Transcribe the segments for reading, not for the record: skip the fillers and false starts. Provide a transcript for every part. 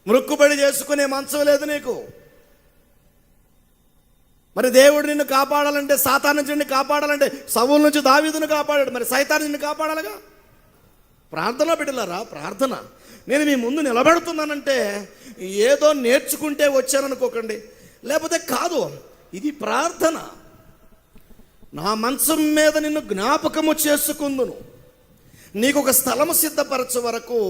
మృక్కుబడి చేసుకునే మంచం లేదు నీకు. మరి దేవుడు నిన్ను కాపాడాలంటే, సాతాను నుంచి నిన్ను కాపాడాలంటే సౌలు నుంచి దావీదును కాపాడాడు, మరి సైతాను నిన్ను కాపాడాలిగా. ప్రార్థన బిడ్డలారా, ప్రార్థన. నేను మీ ముందు నిలబడుతున్నానంటే ఏదో నేర్చుకుంటే వచ్చాననుకోకండి, లేకపోతే కాదు. ఇది ప్రార్థన. నా మంచం మీద నిన్ను జ్ఞాపకము చేసుకుందును, నీకు ఒక స్థలము సిద్ధపరచు వరకు.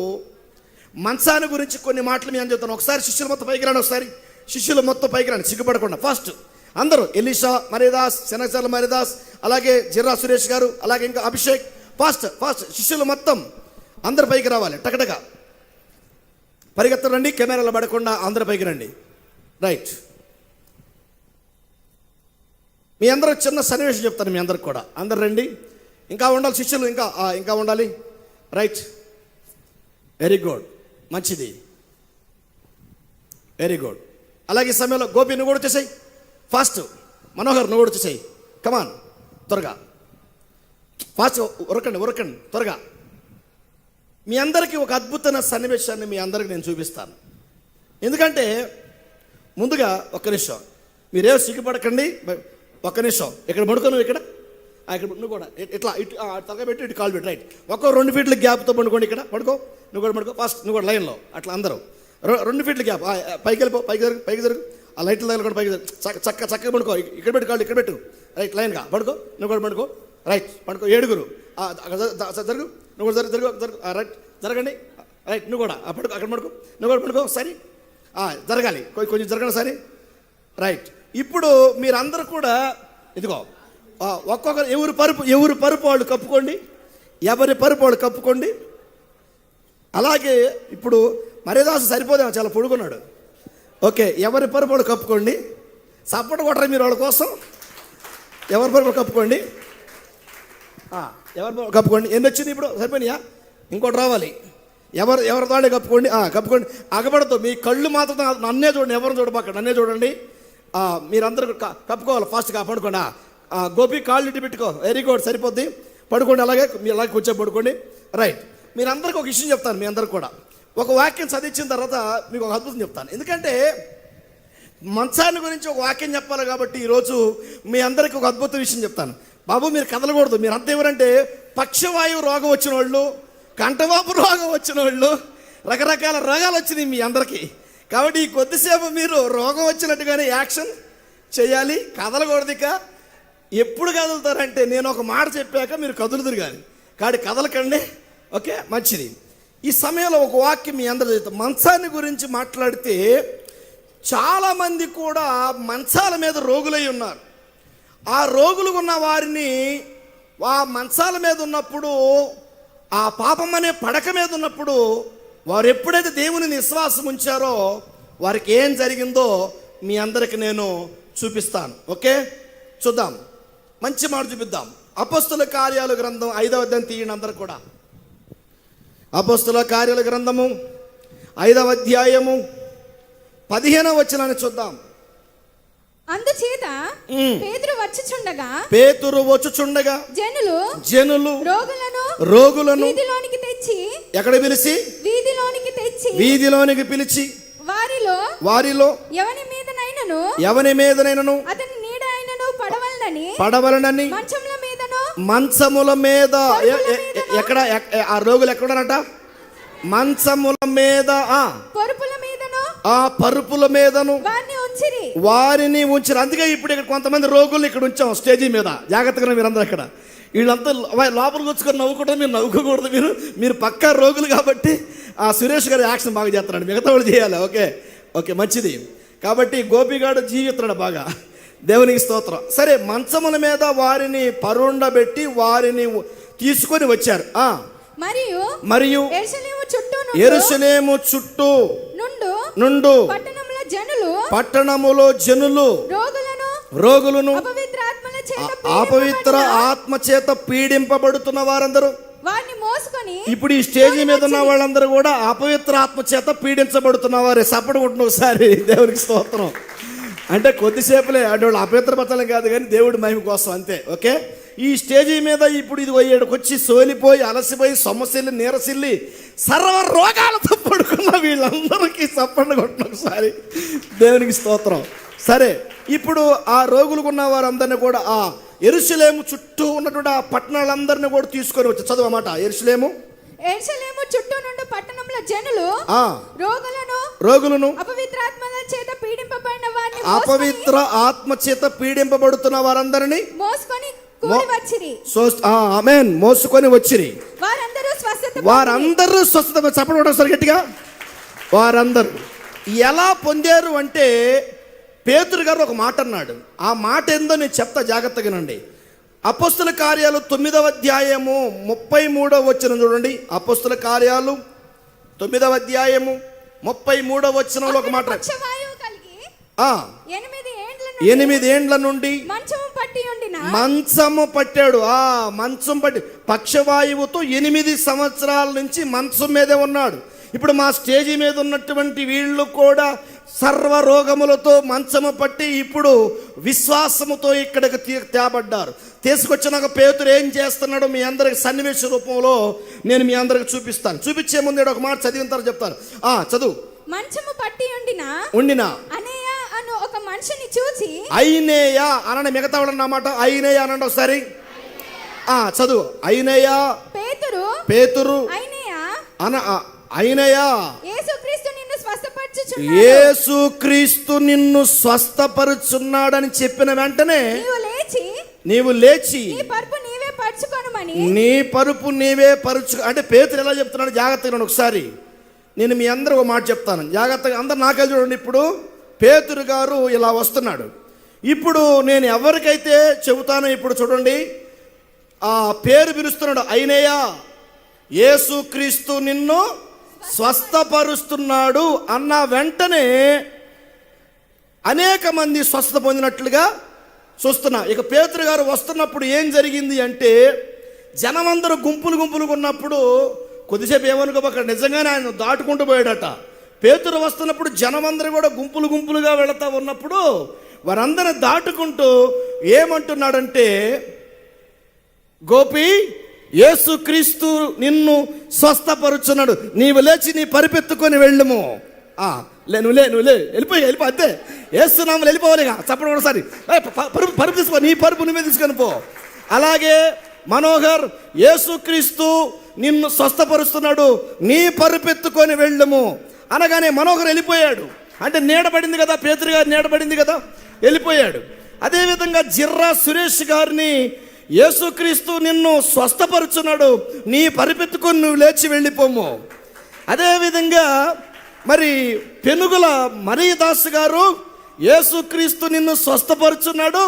మంచాన్ని గురించి కొన్ని మాటలు మీ అని చెప్తాను. ఒకసారి శిష్యులు మొత్తం పైకి రాండి. ఒకసారి శిష్యులు మొత్తం పైకి రాండి, సిగ్గుపడకుండా. ఫస్ట్ అందరూ, ఎలీషా మరిదాస్, శనగచర్ల మరిదాస్, అలాగే జిర్రా సురేష్ గారు, అలాగే ఇంకా అభిషేక్. ఫాస్ట్ శిష్యులు మొత్తం అందరు పైకి రావాలి. టకటక పరిగెత్తరండి, కెమెరాలో పడకుండా అందరు పైకి రండి. రైట్. మీ అందరూ చిన్న సన్నివేశం చెప్తాను మీ అందరికి కూడా. అందరు రండి. ఇంకా ఉండాలి శిష్యులు, ఇంకా ఉండాలి. రైట్, వెరీ గుడ్, మంచిది, వెరీ గుడ్. అలాగే ఈ సమయంలో గోపి నువ్వు కూడా వచ్చేసాయి. ఫాస్ట్ మనోహర్ నువ్వు కూడా వచ్చేసాయి. కమాన్, త్వరగా ఫాస్ట్, ఉరకండి త్వరగా. మీ అందరికీ ఒక అద్భుతమైన సన్నివేశాన్ని మీ అందరికి నేను చూపిస్తాను. ఎందుకంటే ముందుగా ఒక్క నిమిషం మీరేమో సిగ్గుపడకండి. ఒక్క నిమిషం ఇక్కడ పడుకో, నువ్వు ఇక్కడ నువ్వు కూడా ఇట్లా ఇటు తగ్గబెట్టి ఇటు కాలు పెట్టి. రైట్. 2 ఫీట్ల గ్యాప్తో పండుకోండి. ఇక్కడ పడుకో, నువ్వు కూడా పడుకో. ఫాస్ట్ నువ్వు కూడా లైన్లో అట్లా అందరూ 2 ఫీట్ల గ్యాప్. పైకి వెళ్ళిపో, పైకి జరుగు. ఆ లైట్ల దగ్గర కూడా పైకి చక్కగా పడుకో. ఇక్కడ పెట్టు కాళ్ళు, ఇక్కడ పెట్టు. రైట్, లైన్గా పడుకో, నువ్వు కూడా పడుకో. రైట్, పడుకో. 7 జరుగు, నువ్వు కూడా జరుగు. రైట్, జరగండి. రైట్, నువ్వు కూడా పడుకో, అక్కడ పడుకో, నువ్వు కూడా పడుకో. సరే, జరగాలి, కొంచెం జరగండి. సరే, రైట్. ఇప్పుడు మీరందరూ కూడా ఇదిగో ఒక్కొక్కరు ఎవరు పరుపు వాళ్ళు కప్పుకోండి. ఎవరి పరుపు వాళ్ళు కప్పుకోండి. అలాగే ఇప్పుడు మర్యాదాసు సరిపోదేమో, చాలా పొడుగున్నాడు. ఓకే, ఎవరి పరుపు వాళ్ళు కప్పుకోండి. సపోర్ట్ కొట్టరా మీరు వాళ్ళ కోసం. ఎవరి పరుపు కప్పుకోండి. ఎవరి పరుపు కప్పుకోండి. ఎన్ని వచ్చింది ఇప్పుడు? సరిపోయినాయా? ఇంకోటి రావాలి. ఎవరి దాడే కప్పుకోండి. కప్పుకోండి. అగబడతావు. మీ కళ్ళు మాత్రం నన్నే చూడండి, ఎవరిని చూడబాక, నన్నే చూడండి. మీరందరూ కప్పుకోవాలి. ఫాస్ట్గా పడుకోండి. గోపి కాళ్ళు ఇటు పెట్టుకో. వెరీ గుడ్, సరిపోద్ది. పడుకోండి. మీరు అలాగే కూర్చొని పడుకోండి. రైట్. మీరందరికీ ఒక విషయం చెప్తాను. మీ అందరికి కూడా ఒక వాక్యం చదివించిన తర్వాత మీకు ఒక అద్భుతం చెప్తాను. ఎందుకంటే మంచాన్ని గురించి ఒక వాక్యం చెప్పాలి కాబట్టి ఈరోజు మీ అందరికీ ఒక అద్భుత విషయం చెప్తాను. బాబు మీరు కదలకూడదు. మీరు అంతా ఎవరంటే పక్షవాయువు రోగం వచ్చిన వాళ్ళు, కంఠవాపు రోగం వచ్చిన వాళ్ళు, రకరకాల రోగాలు వచ్చినాయి మీ అందరికీ. కాబట్టి ఈ కొద్దిసేపు మీరు రోగం వచ్చినట్టుగానే యాక్షన్ చేయాలి, కదలకూడదు. ఇక ఎప్పుడు కదులుతారంటే నేను ఒక మాట చెప్పాక మీరు కదులుదురు కానీ, కాబట్టి కదలకండి. ఓకే, మంచిది. ఈ సమయంలో ఒక వాక్యం మీ అందరూ చెప్తాం. మంచాన్ని గురించి మాట్లాడితే చాలామంది కూడా మంచాల మీద రోగులై ఉన్నారు. ఆ రోగులు ఉన్న వారిని ఆ మంచాల మీద ఉన్నప్పుడు, ఆ పాపం అనే పడక మీద ఉన్నప్పుడు, వారు ఎప్పుడైతే దేవుని విశ్వాసం ఉంచారో వారికి ఏం జరిగిందో మీ అందరికి నేను చూపిస్తాను. ఓకే, చూద్దాం. మంచి మాట చూపిద్దాం. అపోస్తుల కార్యాల గ్రంథం 5వ అధ్యాయం తీయండి అందరు కూడా. అపోస్తుల కార్యాల గ్రంథము 5వ అధ్యాయము 15వ వచనాన్ని చూద్దాం. అందుచేత పేతురు వచ్చుచుండగా జనులు రోగులను వీధిలోనికి తెచ్చి, ఎక్కడ పిలిచి? వీధిలోనికి పిలిచి వారిలో ఎవని మీదనైనను అతని నీడ అయినను పడవలనని మంచముల మీద. ఎక్కడ ఆ రోగులు ఎక్కడనట? మంచముల మీద, పరుపుల మీదను వారిని ఉంచిరి. అందుకే ఇప్పుడు ఇక్కడ కొంతమంది రోగులు ఇక్కడ ఉంచాం స్టేజీ మీద. జాగ్రత్తగా మీరందరూ అక్కడ. వీళ్ళంతా లోపల కూర్చుకొని నవ్వుకుంటారు, మీరు నవ్వుకోకూడదు. మీరు పక్కా రోగులు కాబట్టి సురేష్ గారు యాక్షన్ బాగా చేస్తున్నాడు, మిగతా వాళ్ళు చేయాలి. ఓకే, మంచిది. కాబట్టి గోపిగాడు జీవిస్తున్నాడు బాగా. దేవునికి స్తోత్రం. సరే, మంచముల మీద వారిని పరుండబెట్టి వారిని తీసుకొని వచ్చారు. మరియు యెరూషలేము చుట్టూ నుండు పట్టణములో జనులు రోగులను అపవిత్ర ఆత్మ చేత పీడింపబడుతున్న వారందరూ. ఇప్పుడు ఈ స్టేజీ మీద ఉన్న వాళ్ళందరూ కూడా అపవిత్ర ఆత్మ చేత పీడించబడుతున్న వారే. సపడుకుంటున్న ఒకసారి దేవునికి స్తోత్రం. అంటే కొద్దిసేపులే అంటే వాళ్ళు అపవిత్రపరచడం కాదు కానీ దేవుడి మహిమ కోసం అంతే. ఓకే, ఈ స్టేజీ మీద ఇప్పుడు ఇది వచ్చి సోలిపోయి అలసిపోయి సొమ్మసిల్లి నీరసిల్లి సర్వ రోగాలతో పడుకున్న వీళ్ళందరికీ చప్పట్లు కొట్టిన ఒకసారి దేవునికి స్తోత్రం. సరే, ఇప్పుడు ఆ రోగులకు ఉన్న వారందరినీ కూడా ఆ యెరూషలేము చుట్టూ ఉన్నటువంటి ఆ పట్టణాలందరినీ కూడా తీసుకొని వచ్చి చదవమాట. యెరూషలేము చుట్టూ నుండి పట్టణంలో జనులు రోగులను అపవిత్రాత్మల చేత పీడింపబడిన వారిని అపవిత్ర ఆత్మ చేత పీడింపబడుతున్న వారందరినీ మోసుకొని కూడి వచ్చిరి. ఆమేన్. మోసుకొని వచ్చిరి. వారందరూ స్వస్థత. చెప్పడం ఒకసారి గట్టిగా. వారందరూ ఎలా పొందారు అంటే పేతురు గారు ఒక మాట అన్నాడు. ఆ మాట ఏందో నేను చెప్తా, జాగ్రత్తగానండి. అపోస్తుల కార్యాలు 9వ అధ్యాయము 33వ వచనం చూడండి. అపోస్తుల కార్యాలు 9వ అధ్యాయము 33వ వచనంలో ఒక మాట. 8 ఏండ్ల నుండి మంచము పట్టాడు. మంచం పట్టి పక్షవాయువుతో 8 సంవత్సరాల నుంచి మంచం మీదే ఉన్నాడు. ఇప్పుడు మా స్టేజీ మీద ఉన్నటువంటి వీళ్ళు కూడా సర్వ రోగములతో మంచము పట్టి ఇప్పుడు విశ్వాసముతో ఇక్కడికి తేబడ్డారు. తీసుకొచ్చినాక పేతురు ఏం చేస్తున్నాడో మీ అందరికి సన్నివేశ రూపంలో నేను మీ అందరికి చూపిస్తాను. చూపించే ముందు ఒక మాట చదివిన తర్వాత చెప్తాను. చదువు. మంచము పట్టి ఉండిన అనేయ అను ఒక మనిషిని చూసి. అయినేయ అనండి, మిగతా వాళ్ళు అన్నమాట. అయినేయ అనండి ఒకసారి. చదువు. అయినేయ పేతురు అయినయా యేసుక్రీస్తు నిన్ను స్వస్థపరుచున్నాడని చెప్పిన వెంటనే నీవు లేచి నీ పరుపు నీవే పరుచు. అంటే పేతురు ఎలా చెప్తున్నాడు జాగ్రత్తగా ఒకసారి నేను మీ అందరూ ఒక మాట చెప్తాను, జాగ్రత్తగా అందరు నాకే చూడండి. ఇప్పుడు పేతురు గారు ఇలా వస్తున్నాడు. ఇప్పుడు నేను ఎవరికైతే చెబుతానో ఇప్పుడు చూడండి, ఆ పేరు పిలుస్తున్నాడు. అయినయా యేసుక్రీస్తు నిన్ను స్వస్థపరుస్తున్నాడు అన్న వెంటనే అనేక మంది స్వస్థత పొందినట్లుగా చూస్తున్నా. ఇక పేతురు గారు వస్తున్నప్పుడు ఏం జరిగింది అంటే జనమందరూ గుంపులుగా ఉన్నప్పుడు కొద్దిసేపు ఏమనుకోబక్క నిజంగానే ఆయన దాటుకుంటూ పోయాడట. పేతురు వస్తున్నప్పుడు జనమందరూ కూడా గుంపులుగా వెళతా ఉన్నప్పుడు వారందరిని దాటుకుంటూ ఏమంటున్నాడంటే, గోపి యేసుక్రీస్తు నిన్ను స్వస్థపరుచున్నాడు, నీవు లేచి నీ పరిపెత్తుకొని వెళ్ళుము. నువ్వు లే వెళ్ళిపో అంతే. ఏస్తున్నాము వెళ్ళిపోవాలిగా. చెప్పడం ఒకసారి పరుపు తీసుకో, నీ పరుపు నువ్వే తీసుకొని పో. అలాగే మనోహర్ యేసుక్రీస్తు నిన్ను స్వస్థపరుస్తున్నాడు, నీ పరుపెత్తుకొని వెళ్ళుము అనగానే మనోహర్ వెళ్ళిపోయాడు. అంటే నీడబడింది కదా, పేతురు గారు నీడబడింది కదా, వెళ్ళిపోయాడు. అదేవిధంగా జిర్రా సురేష్ గారిని యేసుక్రీస్తు నిన్ను స్వస్థపరుచున్నాడు, నీ పరిపెత్తుకొని నువ్వు లేచి వెళ్ళిపోము. అదేవిధంగా మరి పెనుగుల మరియదాసు గారు యేసుక్రీస్తు నిన్ను స్వస్థపరుచున్నాడు,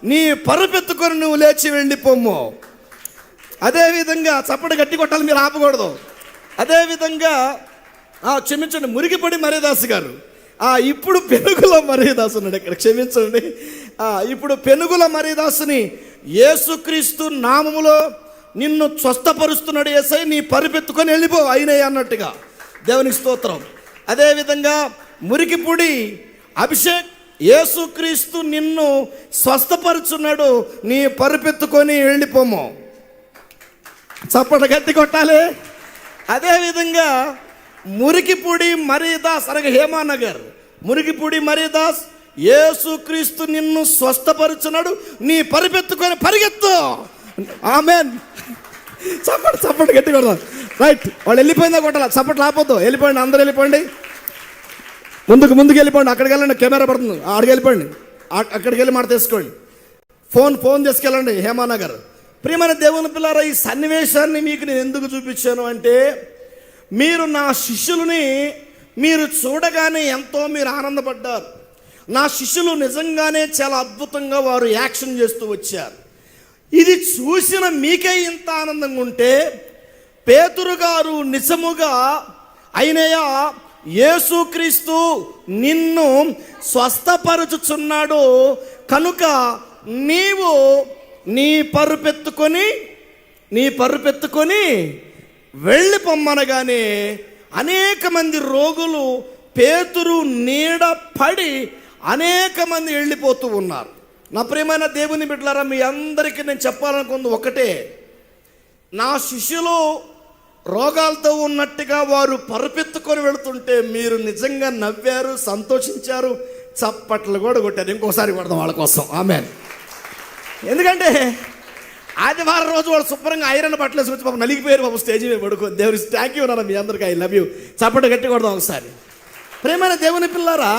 నీ పరిపెత్తుకొని నువ్వు లేచి వెళ్ళిపోము. అదేవిధంగా చప్పటి గట్టి కొట్టాలి, మీరు ఆపకూడదు. అదేవిధంగా క్షమించండి, మురికిపడి మరియదాసు గారు. ఇప్పుడు పెనుగుల మరియదాసు ఉన్నాడు ఇక్కడ, క్షమించండి. ఇప్పుడు పెనుగుల మరియదాసుని యేసుక్రీస్తు నామములో నిన్ను స్వస్థపరుస్తున్నాడు యేసయ్య, నీ పరిపెత్తుకొని వెళ్ళిపో అయినయ్య అన్నట్టుగా. దేవునికి స్తోత్రం. అదేవిధంగా మురికిపూడి అభిషేక్ యేసుక్రీస్తు నిన్ను స్వస్థపరుచున్నాడు, నీ పరిపెత్తుకొని వెళ్ళిపోము. చప్పట గట్టి కొట్టాలి. అదేవిధంగా మురికిపూడి మరియదాస్ అనగా హేమానగర్ మురికిపూడి మరియదాస్ యేసుక్రీస్తు నిన్ను స్వస్థపరుచున్నాడు, నీ పరిపెత్తుకొని పరిగెత్తు. ఆమేన్. చప్పటి గట్టి కొడదాం. రైట్, వాళ్ళు వెళ్ళిపోయిందా కొట్టాల, చప్పట్లు ఆపొద్దు. వెళ్ళిపోండి, అందరూ వెళ్ళిపోండి, ముందుకు వెళ్ళిపోండి. అక్కడికి వెళ్ళండి, కెమెరా పడుతుంది, అక్కడికి వెళ్ళిపోండి. అక్కడికి వెళ్ళి మాట తీసుకోండి. ఫోన్ తీసుకెళ్ళండి హేమానగర్. ప్రియమైన దేవుని పిల్లారా, ఈ సన్నివేశాన్ని మీకు నేను ఎందుకు చూపించాను అంటే మీరు నా శిష్యులని మీరు చూడగానే ఎంతో మీరు ఆనందపడ్డారు. నా శిష్యులు నిజంగానే చాలా అద్భుతంగా వారు యాక్షన్ చేస్తూ వచ్చారు. ఇది చూసిన మీకే ఇంత ఆనందంగా ఉంటే పేతురు గారు నిజముగా అయినయా యేసుక్రీస్తు నిన్ను స్వస్థపరుచుచున్నాడు కనుక నీవు నీ పరుపెత్తుకొని వెళ్ళిపోమ్మనగానే అనేక మంది రోగులు పేతురు నీడ పడి అనేక మంది వెళ్ళిపోతూ ఉన్నారు. నా ప్రియమైన దేవుని బిడ్డలారా, మీ అందరికీ నేను చెప్పాలనుకుంది ఒకటే, నా శిష్యులు రోగాలతో ఉన్నట్టుగా వారు పరుపెత్తుకొని వెళుతుంటే మీరు నిజంగా నవ్వారు, సంతోషించారు, చప్పట్లు కూడా కొట్టారు. ఇంకోసారి కొడదాం వాళ్ళ కోసం. ఆమేన్. ఎందుకంటే ఆదివారం రోజు వాళ్ళు శుభ్రంగా ఐరన్ బట్టలు వేసుకొచ్చి పాపం నలిగిపోయారు, పాపం స్టేజ్ మీద పడుకో. దేవుడి థ్యాంక్ యూ అన్నారు మీ అందరికీ. I love you. చప్పట్లు గట్టి కొడదాం ఒకసారి. ప్రేమైన దేవుని పిల్లారా,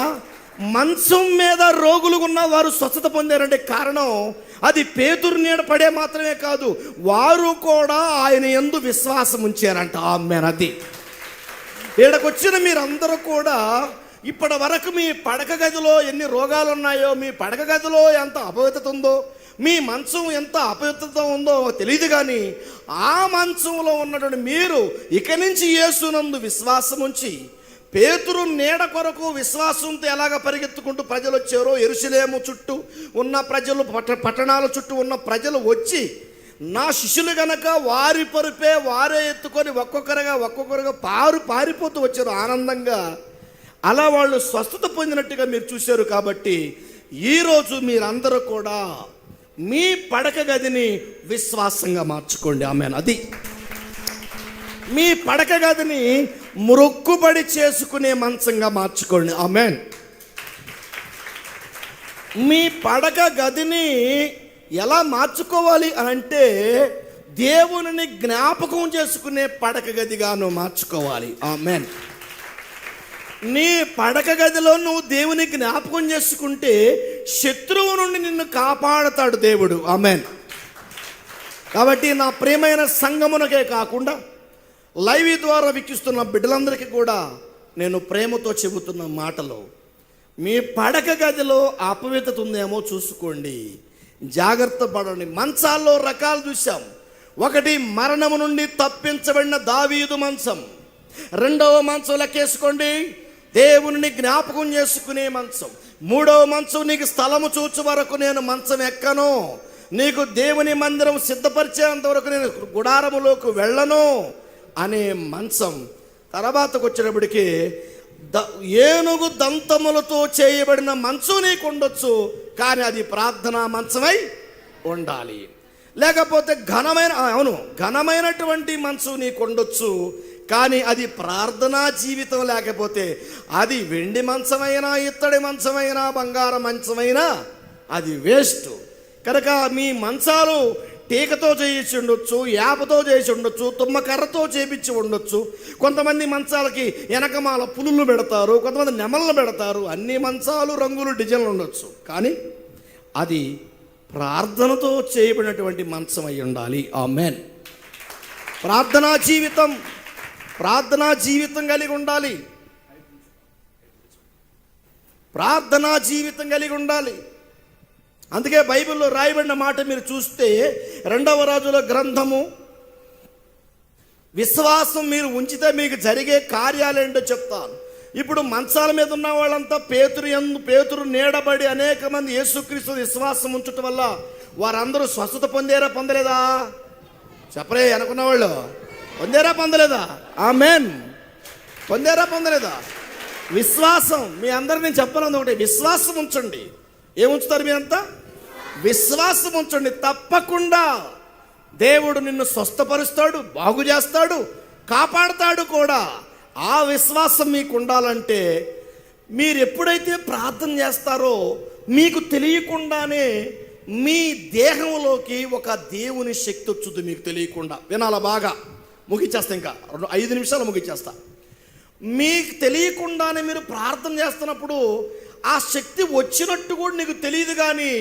మంచం మీద రోగులు ఉన్న వారు స్వస్థత పొందారంటే కారణం అది పేతురు నీడ పడే మాత్రమే కాదు, వారు కూడా ఆయన యందు విశ్వాసం ఉంచారంట. ఆమేన్. అది ఈడకొచ్చిన మీరందరూ కూడా ఇప్పటి వరకు మీ పడక గదిలో ఎన్ని రోగాలు ఉన్నాయో, మీ పడక గదిలో ఎంత అపవిత్రత ఉందో, మీ మంచం ఎంత అపవిత్రత ఉందో తెలియదు, కానీ ఆ మంచంలో ఉన్నటువంటి మీరు ఇక నుంచి యేసునందు విశ్వాసం ఉంచి పేతురు నీడ కొరకు విశ్వాసంతో ఎలాగ పరిగెత్తుకుంటూ ప్రజలు వచ్చారో, యెరూషలేము చుట్టూ ఉన్న ప్రజలు, పట్టణాల చుట్టూ ఉన్న ప్రజలు వచ్చి నా శిష్యులు గనక వారి పరుపే వారే ఎత్తుకొని ఒక్కొక్కరుగా పారిపోతూ వచ్చారు ఆనందంగా. అలా వాళ్ళు స్వస్థత పొందినట్టుగా మీరు చూశారు. కాబట్టి ఈరోజు మీరందరూ కూడా మీ పడక గదిని విశ్వాసంగా మార్చుకోండి. ఆమేన్. అది మీ పడక గదిని మొక్కుబడి చేసుకునే మంచంగా మార్చుకోండి. ఆమేన్. మీ పడక గదిని ఎలా మార్చుకోవాలి అని అంటే దేవునిని జ్ఞాపకం చేసుకునే పడక గదిగాను మార్చుకోవాలి. ఆమేన్. నీ పడక గదిలో నువ్వు దేవుని జ్ఞాపకం చేసుకుంటే శత్రువు నుండి నిన్ను కాపాడతాడు దేవుడు. ఆమేన్. కాబట్టి నా ప్రియమైన సంగమునకే కాకుండా లైవ్ ద్వారా వీక్షిస్తున్న బిడ్డలందరికీ కూడా నేను ప్రేమతో చెబుతున్న మాటలు, మీ పడక గదిలో అపవిత్రత ఉందేమో చూసుకోండి, జాగ్రత్త పడండి. మంచాల్లో రకాలు చూసాం. ఒకటి మరణము నుండి తప్పించబడిన దావీదు మంచం. రెండవ మంచం లెక్కేసుకోండి, దేవుని జ్ఞాపకం చేసుకునే మంచం. మూడవ మంచం, నీకు స్థలము చూచు వరకు నేను మంచం ఎక్కను, నీకు దేవుని మందిరం సిద్ధపరిచేంత వరకు నేను గుడారములోకి వెళ్ళను అనే మంచం. తర్వాతకు వచ్చేటప్పటికి ఏనుగు దంతములతో చేయబడిన మంచం నీకు ఉండొచ్చు, కానీ అది ప్రార్థనా మంచమై ఉండాలి. లేకపోతే ఘనమైనటువంటి మంచం నీకు ఉండొచ్చు, కానీ అది ప్రార్థనా జీవితం లేకపోతే అది వెండి మంచమైనా, ఇత్తడి మంచమైనా, బంగారం మంచమైనా అది వేస్ట్. కనుక మీ మంచాలు టీకతో చేయించి ఉండొచ్చు, యాపతో చేసి ఉండొచ్చు, తుమ్మకర్రతో చేపించి ఉండొచ్చు. కొంతమంది మంచాలకి వెనకమాల పులులు పెడతారు, కొంతమంది నెమళ్ళు పెడతారు. అన్ని మంచాలు రంగులు డిజైన్లు ఉండొచ్చు, కానీ అది ప్రార్థనతో చేయబడినటువంటి మంచం అయి ఉండాలి. ఆమేన్. ప్రార్థనా జీవితం కలిగి ఉండాలి. ప్రార్థనా జీవితం కలిగి ఉండాలి. అందుకే బైబిల్లో రాయబడిన మాట మీరు చూస్తే 2వ రాజుల గ్రంథము, విశ్వాసం మీరు ఉంచితే మీకు జరిగే కార్యాలేంటో చెప్తాను. ఇప్పుడు మంచాల మీద ఉన్న వాళ్ళంతా పేతురు నీడబడి అనేక మంది యేసుక్రీస్తు విశ్వాసం ఉంచటం వల్ల వారందరూ స్వస్థత పొందారా పొందలేదా? చెప్పరే అనుకున్న వాళ్ళు, పొందారా పొందలేదా? ఆమేన్. పొందారా పొందలేదా? విశ్వాసం. మీ అందరినీ నేను చెప్పాలని ఒకటి, విశ్వాసం ఉంచండి. ఏముంచుతారు మీరంతా? విశ్వాసం ఉంచండి. తప్పకుండా దేవుడు నిన్ను స్వస్థపరుస్తాడు, బాగు చేస్తాడు, కాపాడుతాడు కూడా. ఆ విశ్వాసం మీకు ఉండాలంటే మీరు ఎప్పుడైతే ప్రార్థన చేస్తారో మీకు తెలియకుండానే మీ దేహంలోకి ఒక దేవుని శక్తి వచ్చుద్ది, మీకు తెలియకుండా. వినాలా బాగా, ముగిచ్చేస్తా, ఇంకా 5 నిమిషాలు ముగిచ్చేస్తా. మీకు తెలియకుండానే మీరు ప్రార్థన చేస్తున్నప్పుడు ఆ శక్తి వచ్చినట్టు కూడా నీకు తెలియదు, కానీ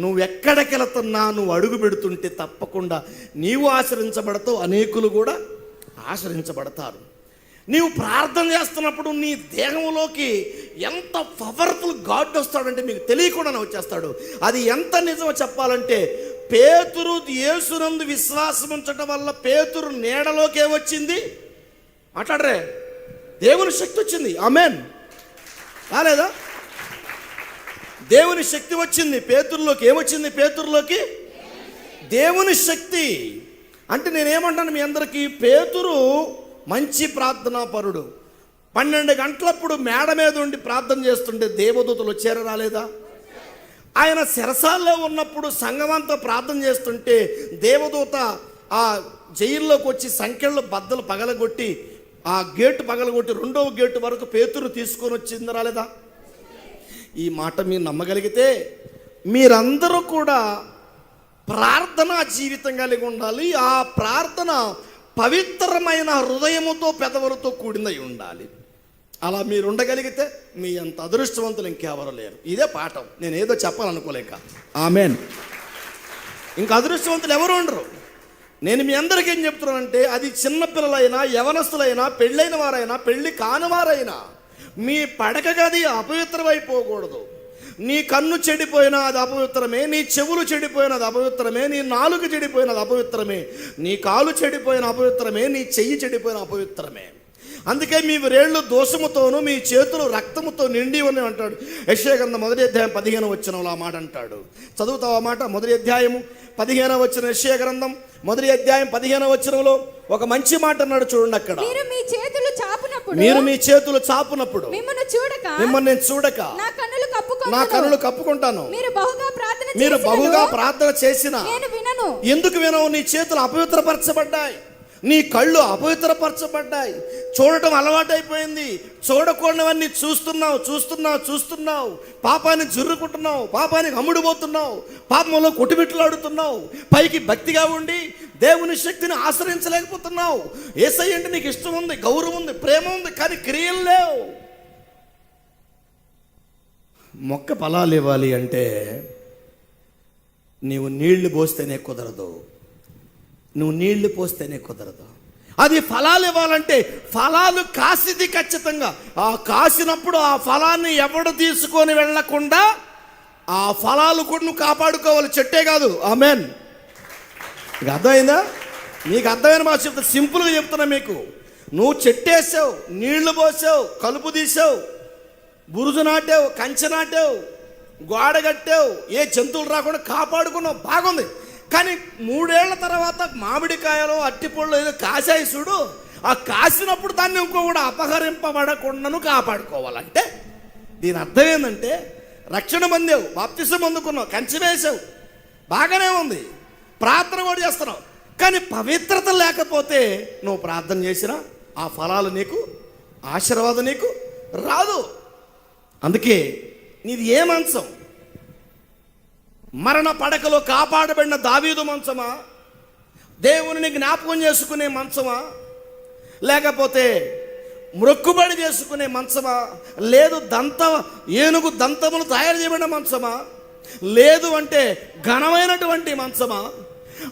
నువ్వు ఎక్కడికి వెళుతున్నా, నువ్వు అడుగు పెడుతుంటే తప్పకుండా నీవు ఆశ్రయించబడతావు, అనేకులు కూడా ఆశ్రయించబడతారు. నీవు ప్రార్థన చేస్తున్నప్పుడు నీ దేహంలోకి ఎంత పవర్ఫుల్ గాడ్ వస్తాడంటే మీకు తెలియకుండానే వచ్చేస్తాడు. అది ఎంత నిజమో చెప్పాలంటే, పేతురు యేసునందు విశ్వాసం ఉంచడం వల్ల పేతురు నీడలోకి ఏమొచ్చింది? మాట్లాడరే, దేవుని శక్తి వచ్చింది. ఆమేన్. రాలేదా? దేవుని శక్తి వచ్చింది పేతురులోకి. ఏమొచ్చింది పేతురులోకి? దేవుని శక్తి. అంటే నేనేమంటాను మీ అందరికీ, పేతురు మంచి ప్రార్థనా పరుడు. 12 గంటలప్పుడు మేడ మీద ఉండి ప్రార్థన చేస్తుంటే దేవదూతలు వచ్చారా రాలేదా? ఆయన శిరసాల్లో ఉన్నప్పుడు సంఘమంతా ప్రార్థన చేస్తుంటే దేవదూత ఆ జైల్లోకి వచ్చి సంఖ్యల్లో బద్దలు పగలగొట్టి ఆ గేటు పగలగొట్టి రెండవ గేటు వరకు పేతురు తీసుకొని వచ్చింది రాలేదా? ఈ మాట మీరు నమ్మగలిగితే మీరందరూ కూడా ప్రార్థనా జీవితం కలిగి ఉండాలి. ఆ ప్రార్థన పవిత్రమైన హృదయముతో పెదవులతో కూడినై ఉండాలి. అలా మీరు ఉండగలిగితే మీ అంత అదృష్టవంతులు ఇంకెవరు లేరు. ఇదే పాఠం. నేను ఏదో చెప్పాలనుకోలేక. ఆమెన్. ఇంకా అదృష్టవంతులు ఎవరు ఉండరు. నేను మీ అందరికీ ఏం చెప్తున్నానంటే, అది చిన్నపిల్లలైనా, యవనస్తులైనా, పెళ్ళైన వారైనా, పెళ్ళి కానివారైనా, మీ పడక గది అపవిత్రమైపోకూడదు. నీ కన్ను చెడిపోయినా అది అపవిత్రమే, నీ చెవులు చెడిపోయినా అది అపవిత్రమే, నీ నాలుక చెడిపోయినా అది అపవిత్రమే, నీ కాలు చెడిపోయిన అపవిత్రమే, నీ చెయ్యి చెడిపోయిన అపవిత్రమే. అందుకే మీ వేళ్ళు దోషముతోనూ మీ చేతులు రక్తముతో నిండి ఉన్నాయి అంటాడు. యెషయా గ్రంథం 1వ అధ్యాయం 15వ వచనంలో ఆ మాట అంటాడు. చదువుతావు ఆ మాట? 1వ అధ్యాయము 15వ వచనం, యెషయా గ్రంథం 1వ అధ్యాయం 15వ వచనంలో ఒక మంచి మాట అన్నాడు. చూడండి అక్కడ, మీరు మీ చేతులు చాపునప్పుడు మిమ్మల్ని నేను చూడక నా కన్నులు కప్పుకుంటాను. మీరు బహుగా ప్రార్థన చేసినా ఎందుకు వినవు? నీ చేతులు అపవిత్రపరచబడ్డాయి, నీ కళ్ళు అపవిత్రపరచబడ్డాయి. చూడటం అలవాటైపోయింది. చూడకూడనివన్నీ చూస్తున్నావు. పాపాన్ని జుర్రుకుంటున్నావు, పాపానికి అమ్ముడుపోతున్నావు, పాపంలో కొట్టుమిట్లాడుతున్నావు. పైకి భక్తిగా ఉండి దేవుని శక్తిని ఆశ్రయించలేకపోతున్నావు. యేసయ్య అంటే నీకు ఇష్టం ఉంది, గౌరవం ఉంది, ప్రేమ ఉంది, కానీ క్రియలు లేవు. మొక్క ఫలాలు ఇవ్వాలి అంటే నీవు నీళ్లు పోస్తేనే కుదరదు. అది ఫలాలు ఇవ్వాలంటే ఫలాలు కాసిది ఖచ్చితంగా. ఆ కాసినప్పుడు ఆ ఫలాన్ని ఎవడు తీసుకొని వెళ్ళకుండా ఆ ఫలాలు కూడా నువ్వు కాపాడుకోవాలి. చెట్టే కాదు. ఆమెన్. మీకు అర్థమైందా? మీకు అర్థమైన మాట చెప్తా, సింపుల్గా చెప్తున్నా మీకు. నువ్వు చెట్టేసావు, నీళ్లు పోసావు, కలుపు తీసావు, బురుజు నాటావు, కంచె నాటావు, గోడ కట్టావు, ఏ జంతువులు రాకుండా కాపాడుకున్నావు, బాగుంది. కానీ 3 ఏళ్ల తర్వాత మామిడికాయలు, అట్టిపళ్ళు ఏదో కాసాయి చూడు, ఆ కాసినప్పుడు దాన్ని ఇంకో కూడా అపహరింపబడకుండాను కాపాడుకోవాలంటే దీని అర్థం ఏంటంటే, రక్షణ పొందావు, బాప్తిసం పొందుకున్నావు, కంచె వేసావు, బాగానే ఉంది, ప్రార్థన కూడా చేస్తున్నావు. కానీ పవిత్రత లేకపోతే నువ్వు ప్రార్థన చేసినా ఆ ఫలాలు నీకు, ఆశీర్వాదం నీకు రాదు. అందుకే నీది ఏ మంచం? మరణ పడకలో కాపాడబడిన దావీదు మంచమా? దేవుని జ్ఞాపకం చేసుకునే మంచమా? లేకపోతే మ్రొక్కుబడి చేసుకునే మంచమా? లేదు ఏనుగు దంతములు తయారు చేయబడిన మంచమా? లేదు అంటే ఘనమైనటువంటి మంచమా?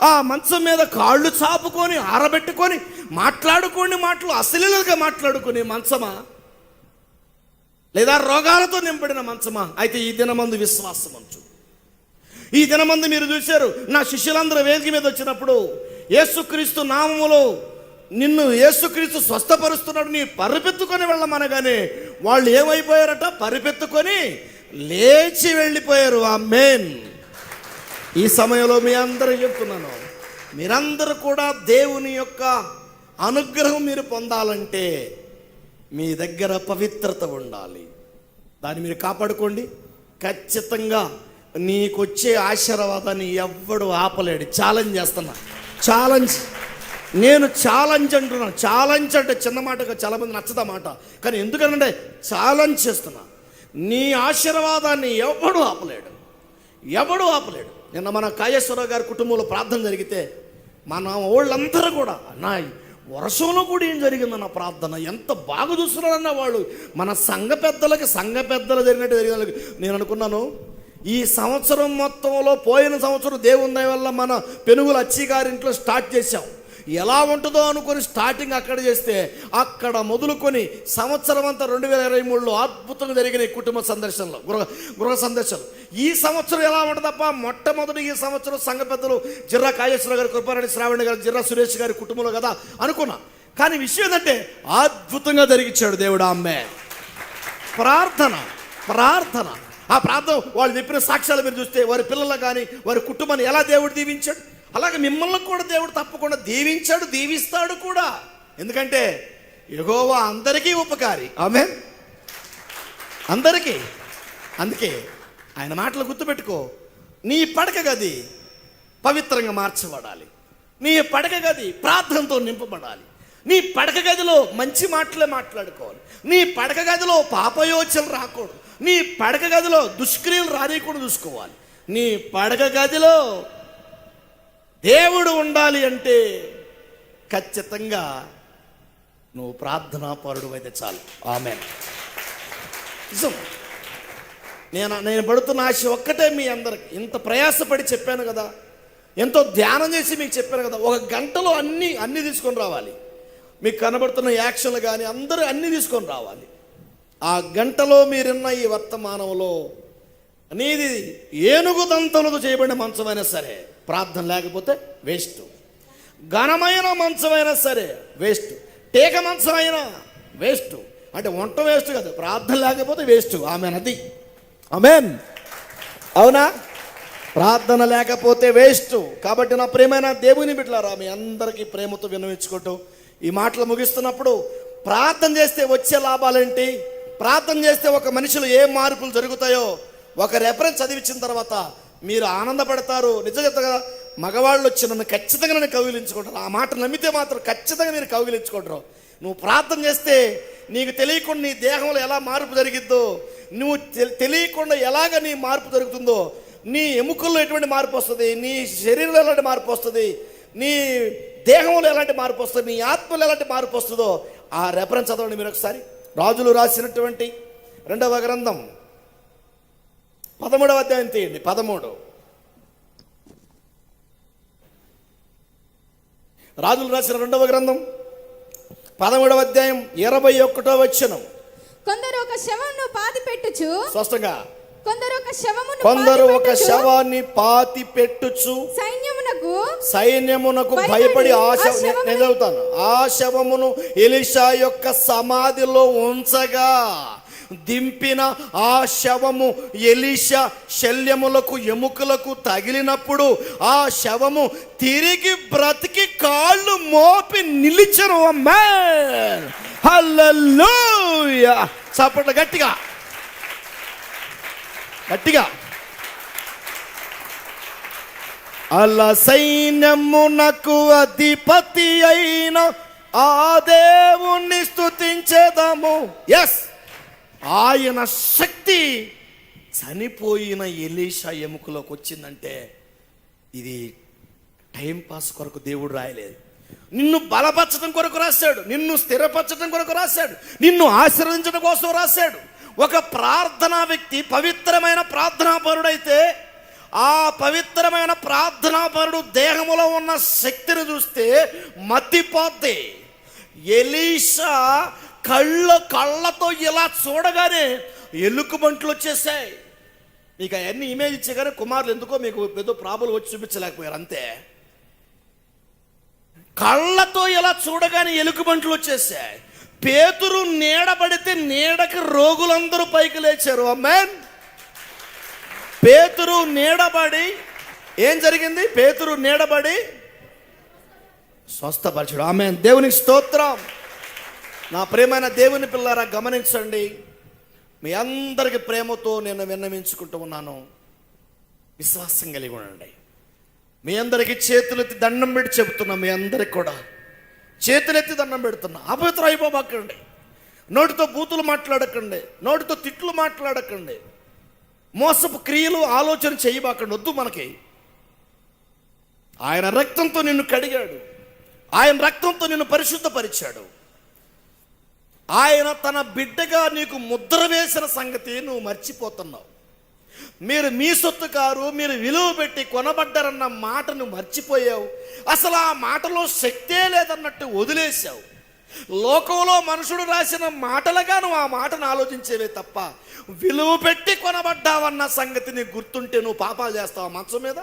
ఆ మంచం మీద కాళ్ళు చాపుకొని ఆరబెట్టుకొని మాట్లాడుకోని మాటలు అశ్లీలంగా మాట్లాడుకునే మంచమా? లేదా రోగాలతో నింపడిన మంచమా? అయితే ఈ దినమందు విశ్వాసం మంచు. ఈ దినమందు మీరు చూశారు, నా శిష్యులందరూ వేదిక మీద వచ్చినప్పుడు యేసుక్రీస్తు నామములో నిన్ను యేసుక్రీస్తు స్వస్థపరుస్తున్నాడు, నీ పరిపెత్తుకొని వెళ్ళమనగానే వాళ్ళు ఏమైపోయారట? పరిపెత్తుకొని లేచి వెళ్ళిపోయారు. ఆమేన్. ఈ సమయంలో మీ అందరూ చెప్తున్నాను, మీరందరూ కూడా దేవుని యొక్క అనుగ్రహం మీరు పొందాలంటే మీ దగ్గర పవిత్రత ఉండాలి. దాన్ని మీరు కాపాడుకోండి. ఖచ్చితంగా నీకొచ్చే ఆశీర్వాదాన్ని ఎవ్వడు ఆపలేడు. ఛాలెంజ్ చేస్తున్నా, నేను ఛాలెంజ్ అంటున్నాను. ఛాలెంజ్ అంటే చిన్న మాటగా చాలామంది నచ్చదా మాట, కానీ ఎందుకంటే ఛాలెంజ్ చేస్తున్నా. నీ ఆశీర్వాదాన్ని ఎవడు ఆపలేడు. నిన్న మన కాళేశ్వరరావు గారి కుటుంబంలో ప్రార్థన జరిగితే మన వాళ్ళందరూ కూడా, నా వర్షంలో కూడా ఏం జరిగిందన్న ప్రార్థన, ఎంత బాగా చూస్తున్నారన్న వాళ్ళు. మన సంఘ పెద్దలు జరిగినట్టు నేను అనుకున్నాను, ఈ సంవత్సరం మొత్తంలో పోయిన సంవత్సరం దేవుని దయ వల్ల మన పెనుగుల అచ్చి గారింట్లో స్టార్ట్ చేశాం. ఎలా ఉంటుందో అనుకొని స్టార్టింగ్ అక్కడ చేస్తే అక్కడ మొదలుకొని సంవత్సరం అంతా 2023లో అద్భుతంగా జరిగిన కుటుంబ సందర్శనలు, గృహ సందర్శనలు. ఈ సంవత్సరం ఎలా ఉంటుందప్ప? మొట్టమొదటి ఈ సంవత్సరం సంఘ పెద్దలు జిర్రా కాళేశ్వర గారు, కృపారెడ్డి శ్రావణి గారు, జిర్రా సురేష్ గారి కుటుంబంలో కదా అనుకున్నా. కానీ విషయం ఏంటంటే అద్భుతంగా జరిగించాడు దేవుడు. అమ్మే ప్రార్థన. ఆ ప్రార్థన వాళ్ళు చెప్పిన సాక్ష్యాలు మీరు చూస్తే, వారి పిల్లలు కానీ వారి కుటుంబాన్ని ఎలా దేవుడు దీవించాడు, అలాగే మిమ్మల్ని కూడా దేవుడు తప్పకుండా దీవించాడు, దీవిస్తాడు కూడా. ఎందుకంటే యెహోవా అందరికీ ఉపకారి. ఆమేన్. అందరికీ. అందుకే ఆయన మాటలు గుర్తుపెట్టుకో, నీ పడక గది పవిత్రంగా మార్చబడాలి. నీ పడక గది ప్రార్థనతో నింపబడాలి. నీ పడక గదిలో మంచి మాటలే మాట్లాడుకోవాలి. నీ పడక గదిలో పాపయోచనలు రాకూడదు. నీ పడక గదిలో దుష్క్రియలు రానియకుండా చూసుకోవాలి. నీ పడక గదిలో దేవుడు ఉండాలి అంటే ఖచ్చితంగా నువ్వు ప్రార్థనాపరుడు అయితే చాలు. ఆమేన్. నిజం. నేను పడుతున్న ఆశ ఒక్కటే, మీ అందరికి ఇంత ప్రయాసపడి చెప్పాను కదా, ఎంతో ధ్యానం చేసి మీకు చెప్పాను కదా, 1 గంటలో అన్నీ తీసుకొని రావాలి. మీకు కనబడుతున్న యాక్షన్లు కానీ అందరూ అన్నీ తీసుకొని రావాలి. ఆ గంటలో మీరున్న ఈ వర్తమానంలో నీది ఏనుగు దంతములతో చేయబడిన మంచమైనా సరే ప్రార్థన లేకపోతే వేస్ట్. ఘనమైన మంచమైనా సరే వేస్ట్. టేక మంచమైనా వేస్ట్. అంటే వంట వేస్ట్ కదా, ప్రార్థన లేకపోతే వేస్ట్. ఆమెన్. అది ఆమెన్. అవునా? ప్రార్థన లేకపోతే వేస్ట్. కాబట్టి నా ప్రేమైన దేవుని బిడ్డలారా, మీ అందరికీ ప్రేమతో విన్నవించుకుంటూ ఈ మాటలు ముగిస్తున్నప్పుడు, ప్రార్థన చేస్తే వచ్చే లాభాలేంటి, ప్రార్థన చేస్తే ఒక మనిషిలో ఏ మార్పులు జరుగుతాయో ఒక రెఫరెన్స్ చదివించిన తర్వాత మీరు ఆనందపడతారు. నిజం చెప్తా కదా, మగవాళ్ళు వచ్చి నన్ను ఖచ్చితంగా నన్ను కౌగిలించుకుంటారు. ఆ మాట నమ్మితే మాత్రం ఖచ్చితంగా మీరు కౌగిలించుకుంటారు. నువ్వు ప్రార్థన చేస్తే నీకు తెలియకుండా నీ దేహంలో ఎలా మార్పు జరిగిద్దో, నువ్వు తెలియకుండా ఎలాగ నీ మార్పు జరుగుతుందో, నీ ఎముకల్లో ఎటువంటి మార్పు వస్తుంది, నీ శరీరంలో ఎలాంటి మార్పు వస్తుంది, నీ దేహంలో ఎలాంటి మార్పు వస్తుంది, నీ ఆత్మలో ఎలాంటి మార్పు వస్తుందో ఆ రెఫరెన్స్ చదవండి మీరు ఒకసారి. రాజులు రాసినటువంటి 2వ గ్రంథం 13వ అధ్యాయం తీయండి. 13 రాజులు రాసిన 2వ గ్రంథం 13వ అధ్యాయం 21వ వచనం. కొందరు ఒక శవమును పాతి పెట్టుచు, స్పష్టంగా కొందరు ఒక శవాన్ని పాతి పెట్టుచు సైన్యమునకు భయపడి నేను చదువుతాను, ఆ శవమును ఎలీషా యొక్క సమాధిలో ఉంచగా దింపిన ఆ శవము ఎలీషా శల్యములకు ఎముకలకు తగిలినప్పుడు ఆ శవము తిరిగి బ్రతికి కాళ్ళు మోపి నిలిచెను. ఆమేన్. హల్లెలూయా. చప్పట్లు గట్టిగా గట్టిగా. అలా సైన్యమునకు అధిపతి అయిన ఆ దేవుణ్ణి స్తుతించేదాము. ఎస్, ఆయన శక్తి చనిపోయిన ఎలీషా ఎముకలోకి వచ్చిందంటే ఇది టైం పాస్ కొరకు దేవుడు రాయలేదు. నిన్ను బలపరచడం కొరకు రాశాడు, నిన్ను స్థిరపరచడం కొరకు రాశాడు, నిన్ను ఆశీర్వదించడం కోసం రాశాడు. ఒక ప్రార్థనా వ్యక్తి పవిత్రమైన ప్రార్థనాపరుడైతే ఆ పవిత్రమైన ప్రార్థనాపరుడు దేహములో ఉన్న శక్తిని చూస్తే మత్తిపోద్ది. ఎలీషా కళ్ళతో ఇలా చూడగానే ఎలుకబంట్లు వచ్చేసాయి. మీకు అవన్నీ ఇమేజ్ ఇచ్చేగానే కుమారులు ఎందుకో మీకు ఏదో ప్రాబ్లం వచ్చి చూపించలేకపోయారు అంతే. కళ్ళతో ఇలా చూడగానే ఎలుకబంట్లు వచ్చేసాయి. పేతురు నీడబడితే నీడకి రోగులందరూ పైకి లేచారు. ఆమేన్. పేతురు నీడబడి ఏం జరిగింది? పేతురు నీడబడి స్వస్థపరచుడు. ఆమేన్. దేవునికి స్తోత్రం. నా ప్రేమైన దేవుని పిల్లారా, గమనించండి, మీ అందరికి ప్రేమతో నేను విన్నవించుకుంటూ ఉన్నాను. విశ్వాసం కలిగి ఉండండి. మీ అందరికి చేతులెత్తి దండం పెట్టి చెబుతున్నా, మీ అందరికి కూడా చేతులెత్తి దండం పెడుతున్నా. అపవిత్ర అయిపోబాకండి. నోటితో బూతులు మాట్లాడకండి, నోటితో తిట్లు మాట్లాడకండి, మోసపు క్రియలు ఆలోచన చేయబాకండి. వద్దు మనకి. ఆయన రక్తంతో నిన్ను కడిగాడు, ఆయన రక్తంతో నిన్ను పరిశుద్ధపరిచాడు. ఆయన తన బిడ్డగా నీకు ముద్ర వేసిన సంగతి నువ్వు మర్చిపోతున్నావు. మీరు మీ సొత్తు కారు, మీరు విలువ పెట్టి కొనబడ్డారన్న మాటను మర్చిపోయావు. అసలు ఆ మాటలో శక్తే లేదన్నట్టు వదిలేశావు. లోకంలో మనుషుడు రాసిన మాటలుగా నువ్వు ఆ మాటను ఆలోచించేవే తప్ప విలువ పెట్టి కొనబడ్డావన్న సంగతి నీకు గుర్తుంటే నువ్వు పాపాలు చేస్తావు. మంచం మీద,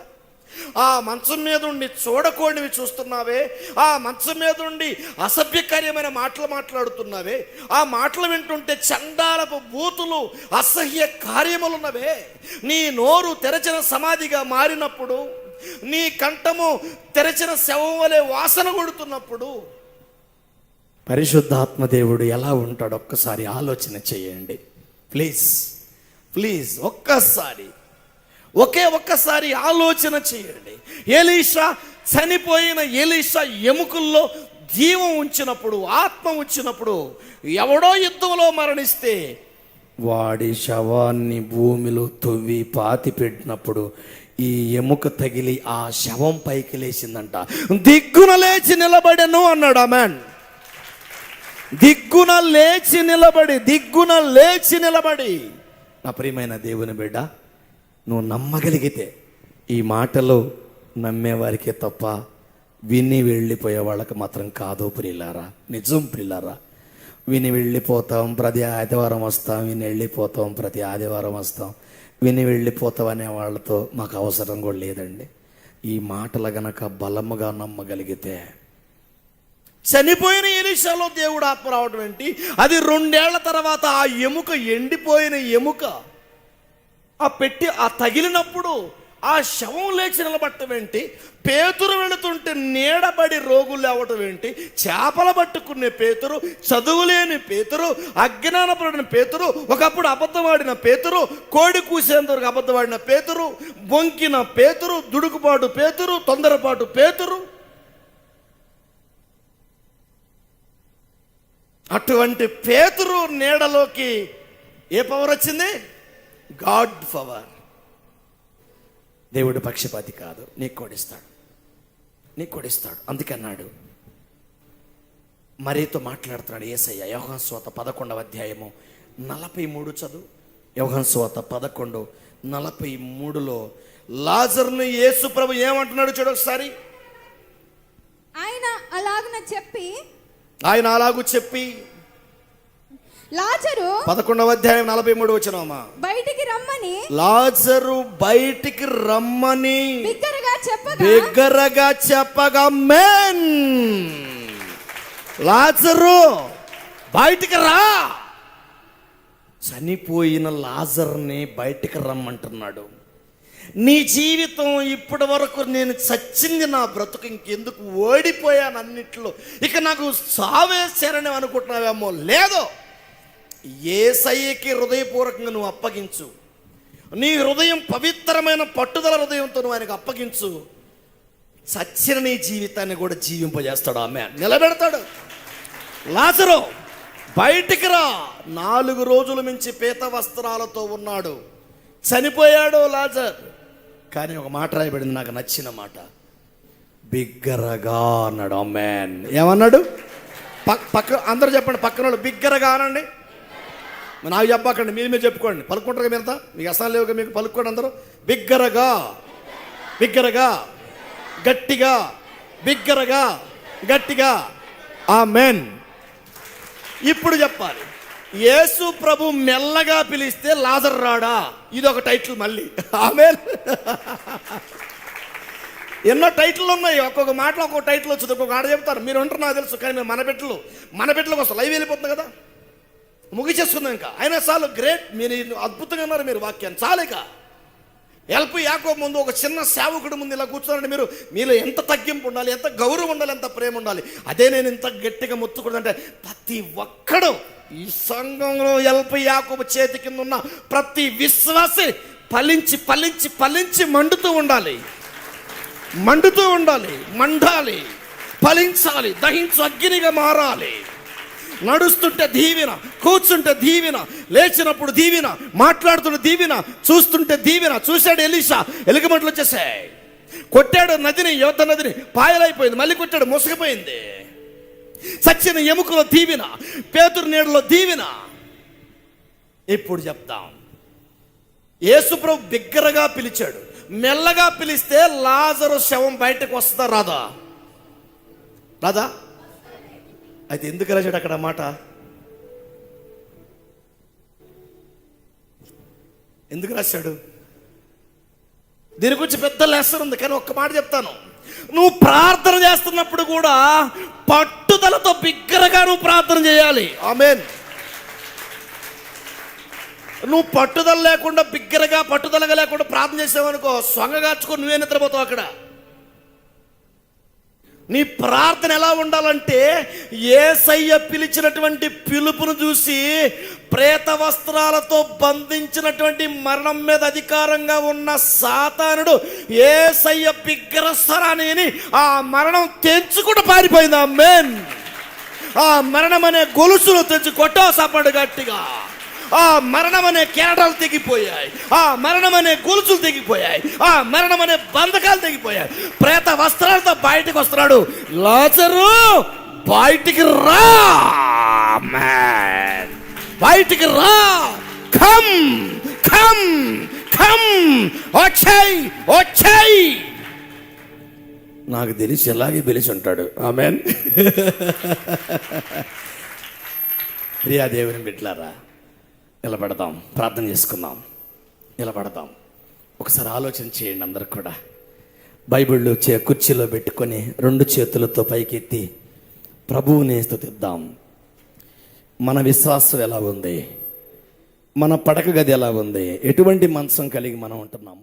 ఆ మంచం మీద ఉండి చూడకూడనివి చూస్తున్నావే, ఆ మంచం మీద ఉండి అసభ్యకర్యమైన మాటలు మాట్లాడుతున్నావే, ఆ మాటలు వింటుంటే చండాలపు బూతులు అసహ్య కార్యములున్నవే. నీ నోరు తెరచిన సమాధిగా మారినప్పుడు, నీ కంఠము తెరచిన శవం వలె వాసన కొడుతున్నప్పుడు పరిశుద్ధాత్మదేవుడు ఎలా ఉంటాడు ఒక్కసారి ఆలోచన చేయండి. ప్లీజ్ ఒక్కసారి, ఒక్కసారి ఆలోచన చేయండి. ఎలీషా చనిపోయిన ఎలీషా ఎముకల్లో జీవం ఉంచినప్పుడు, ఆత్మ ఉంచినప్పుడు, ఎవడో యుద్ధంలో మరణిస్తే వాడి శవాన్ని భూమిలో తవ్వి పాతి పెట్టినప్పుడు ఈ ఎముక తగిలి ఆ శవం పైకి లేచిందంట. దిగ్గున లేచి నిలబడను అన్నాడు. ఆమేన్. దిగ్గున లేచి నిలబడి. నా ప్రియమైన దేవుని బిడ్డ, నువ్వు నమ్మగలిగితే ఈ మాటలు నమ్మేవారికే తప్ప విని వెళ్ళిపోయే వాళ్ళకి మాత్రం కాదు ప్రియులారా. నిజం ప్రియులారా. విని వెళ్ళిపోతాం, ప్రతి ఆదివారం వస్తాం, విని వెళ్ళిపోతాం, ప్రతి ఆదివారం వస్తాం, విని వెళ్ళిపోతాం అనే వాళ్ళతో మాకు అవసరం కూడా లేదండి. ఈ మాటలు గనక బలముగా నమ్మగలిగితే, చనిపోయిన ఎలీషాలో దేవుడు ఆత్మ రావడం ఏంటి? అది 2 ఏళ్ల తర్వాత ఆ ఎముక, ఎండిపోయిన ఎముక ఆ పెట్టి ఆ తగిలినప్పుడు ఆ శవం లేచి నిలబట్టం ఏంటి? పేతురు వెళుతుంటే నీడబడి రోగులు లేవటం ఏంటి? చేపలు పట్టుకునే పేతురు, చదువులేని పేతురు, అజ్ఞానపడిన పేతురు, ఒకప్పుడు అబద్ధమాడిన పేతురు, కోడి కూసేంతవరకు అబద్ధమాడిన పేతురు, బొంకిన పేతురు, దుడుకుపాటు పేతురు, తొందరపాటు పేతురు. అటువంటి పేతురు నీడలోకి ఏ పవర్ వచ్చింది? God power. దేవుడు పక్షపాతి కాదు, నీకు కొడిస్తాడు. అందుకన్నాడు, మరీతో మాట్లాడుతున్నాడు యేసయ్య. యోహాను సువార్త 11వ అధ్యాయము 43 చదువు. యోహాను సువార్త 11:43లో లాజరును యేసు ప్రభు ఏమంటున్నాడు చూడు ఒకసారి. ఆయన అలాగు చెప్పి లాజరు 11వ అధ్యాయం 43 వచనమా, బయటికి రమ్మని, లాజరు బయటికి రమ్మని బిగ్గరగా చెప్పగా మెన్, లాజరు బయటికి రా. చనిపోయిన లాజర్ని బయటికి రమ్మంటున్నాడు. నీ జీవితం ఇప్పటి వరకు, నేను చచ్చింది నా బ్రతుకు, ఇంకెందుకు ఓడిపోయాను అన్నిట్లో, ఇక నాకు సావేశారని అనుకుంటున్నావేమో. లేదు, యేసయ్యకి హృదయపూర్వకంగా నువ్వు అప్పగించు. నీ హృదయం పవిత్రమైన పట్టుదల హృదయంతో నువ్వు ఆయనకు అప్పగించు. చచ్చిన నీ జీవితాన్ని కూడా జీవింపజేస్తాడు. ఆమె నిలబెడతాడు. లాజరు బయటికి రా. 4 రోజుల మించి పీత వస్త్రాలతో ఉన్నాడు, చనిపోయాడు లాజర్. కానీ ఒక మాట రాయబడింది, నాకు నచ్చిన మాట, బిగ్గరగా అన్నాడు. ఆమేన్. ఏమన్నాడు? పక్క అందరూ చెప్పండి, పక్కన వాళ్ళు బిగ్గరగా అనండి. నాకు చెప్పకండి, మీరు చెప్పుకోండి. పలుకుంటారు మీరంతా, మీకు అసలు లేవుగా, మీకు పలుకోండి అందరూ. బిగ్గరగా, గట్టిగా. ఆమేన్. ఇప్పుడు చెప్పాలి, యేసు ప్రభు మెల్లగా పిలిస్తే లాజరు రాడా? ఇది ఒక టైటిల్ మళ్ళీ. ఆమేన్. ఎన్నో టైటిల్ ఉన్నాయి, ఒక్కొక్క మాటలో ఒక్కొక్క టైటిల్ వచ్చింది, ఒక్కొక్క ఆడ చెప్తారు. మీరు ఉంటారు నాకు తెలుసు, కానీ మన బిడ్డలకు వస్తాం. లైవ్ వెళ్ళిపోతుంది కదా, ముగిచేసుకుందాం. ఇంకా అయినా చాలు, గ్రేట్, మీరు అద్భుతంగా ఉన్నారు. మీరు వాక్యాన్ని చాలేక ఎల్పు యాకోబు ముందు, ఒక చిన్న సేవకుడు ముందు ఇలా కూర్చోనండి. మీలో ఎంత తగ్గింపు ఉండాలి, ఎంత గౌరవం ఉండాలి, ఎంత ప్రేమ ఉండాలి. అదే నేను ఇంత గట్టిగా ముత్తుకూడదంటే, ప్రతి ఒక్కడు ఈ సంఘంలో ఎల్పు యాకోబు చేతి కింద ఉన్న ప్రతి విశ్వాసి ఫలించి మండుతూ ఉండాలి, మండాలి, ఫలించాలి, దహించు అగ్నిగా మారాలి. నడుస్తుంటే దీవెన, కూర్చుంటే దీవెన, లేచినప్పుడు దీవెన, మాట్లాడుతుంటే దీవెన, చూస్తుంటే దీవెన. చూశాడు ఎలీషా, ఎలుగుబంట్లు వచ్చేసాయి. కొట్టాడు నదిని, యోధ నదిని, పాయలైపోయింది. మళ్ళీ కొట్టాడు, మోసగిపోయింది. చచ్చిన ఎముకలో దీవెన, పేతురు నీడలో దీవెన. ఇప్పుడు చెప్తాం, యేసుప్రభు బిగ్గరగా పిలిచాడు. మెల్లగా పిలిస్తే లాజరు శవం బయటకు వస్తుందా రాదా? అయితే ఎందుకు రాశాడు అక్కడ మాట? ఎందుకు రాశాడు? దీని గురించి పెద్ద లెసన్ ఉంది, కానీ ఒక్క మాట చెప్తాను. నువ్వు ప్రార్థన చేస్తున్నప్పుడు కూడా పట్టుదలతో బిగ్గరగా నువ్వు ప్రార్థన చేయాలి. ఆమేన్. నువ్వు పట్టుదల లేకుండా, పట్టుదలగా లేకుండా ప్రార్థన చేసావనుకో, సొంగగార్చుకొని నువ్వే నిద్రపోతావు. అక్కడ నీ ప్రార్థన ఎలా ఉండాలంటే యేసయ్య పిలిచినటువంటి పిలుపును చూసి ప్రేత వస్త్రాలతో బంధించినటువంటి మరణం మీద అధికారంగా ఉన్న సాతానుడు యేసయ్య బిగ్గరస్వరాన్ని ఆ మరణం తెంచుకుంటూ పారిపోయింది. ఆమేన్. ఆ మరణం అనే గొలుసులు తెంచి కొట్టో సపడు గట్టిగా. ఆ మరణం అనే కేరడాలు తెగిపోయాయి, ఆ మరణం అనే గొలుసులు తెగిపోయాయి, ఆ మరణం అనే బంధకాలు తెగిపోయాయి. ప్రేత వస్త్రాలతో బయటకు వస్తున్నాడు. లాజరు బయటికి రా, మ్యాన్, బయటికి రా, కమ్ కమ్ కమ్, వచ్చేయ్ వచ్చేయ్. నాకు తెలిసి ఎలాగే పిలిచి ఉంటాడు. ఆమేన్. ప్రియా దేవుని బిడ్డలారా, నిలబడదాం, ప్రార్థన చేసుకుందాం, నిలబడదాం. ఒకసారి ఆలోచన చేయండి. అందరు కూడా బైబిళ్ళు కుర్చీలో పెట్టుకొని 2 చేతులతో పైకెత్తి ప్రభువుని స్తుతిద్దాం. మన విశ్వాసం ఎలా ఉంది, మన పడక గది ఎలా ఉంది, ఎటువంటి మనసం కలిగి మనం ఉంటున్నాం.